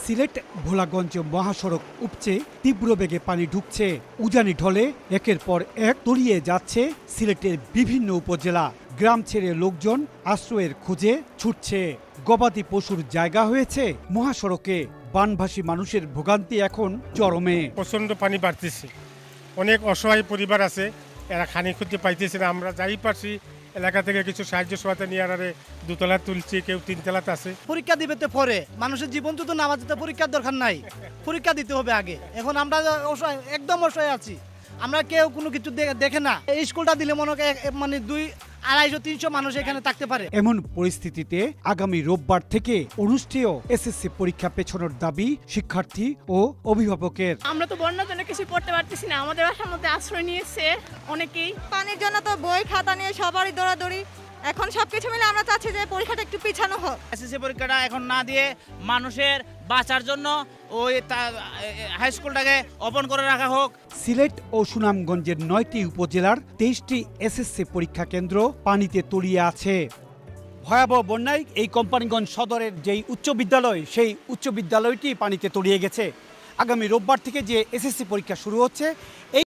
সিলেট ভোলাগঞ্জ মহাসড়ক উপচে তীব্র বেগে পানি ঢুকছে। উজানি ঢলে একের পর এক তলিয়ে যাচ্ছে সিলেটের বিভিন্ন উপজেলা। গ্রাম ছেড়ে লোকজন আশ্রয়ের খোঁজে ছুটছে। গবাদি পশুর জায়গা হয়েছে মহাসড়কে। বানভাসী মানুষের ভোগান্তি এখন চরমে। প্রচন্ড পানি বাড়তেছে, অনেক অসহায় পরিবার আছে, এরা খানি খুঁজতে পাইতেছে না। আমরা যাই পারছি এলাকা থেকে কিছু সাহায্য সহায়তা নিয়ে আর দুতলা তুলছি, কেউ তিনতলাতে আছে। পরীক্ষা দিবে তো পরে, মানুষের জীবন তো নামাজ দিতে পরীক্ষার দরকার নাই, পরীক্ষা দিতে হবে আগে। এখন আমরা অসহায়, একদম অসহায় আছি। আমরা কেউ কোনো কিছু দেখে না। এই স্কুলটা দিলে মনে হয় মানে 200-250-300 মানুষ এখানে থাকতে পারে। এমন পরিস্থিতিতে আগামী রোববার থেকে অনুষ্ঠেয় এসএসসি পরীক্ষা পেছানোর দাবি শিক্ষার্থী ও অভিভাবকের। আমরা তো বন্যার জন্য কিছু পড়তে পারতেছি না, আমাদের বাসার মধ্যে আশ্রয় নিয়েছে অনেকেই। পানির জন্য তো বই খাতা নিয়ে সবারই দৌড়াদৌড়ি। এখন সবকিছু মিলে আমরা চাচ্ছি যে পরীক্ষাটা একটু পিছানো হোক। এসএসসি পরীক্ষাটা এখন না দিয়ে মানুষের বাঁচার জন্য ওই হাই স্কুলটাকে ওপেন করে রাখা হোক। সিলেট ও সুনামগঞ্জের 9টি উপজেলার 23টি এসএসসি পরীক্ষা কেন্দ্র পানিতে তলিয়ে আছে। ভয়াবহ বন্যায় এই কোম্পানিগঞ্জ সদরের যেই উচ্চ বিদ্যালয়, সেই উচ্চ বিদ্যালয়টি পানিতে তলিয়ে গেছে। আগামী রোববার থেকে যে এসএসসি পরীক্ষা শুরু হচ্ছে, এই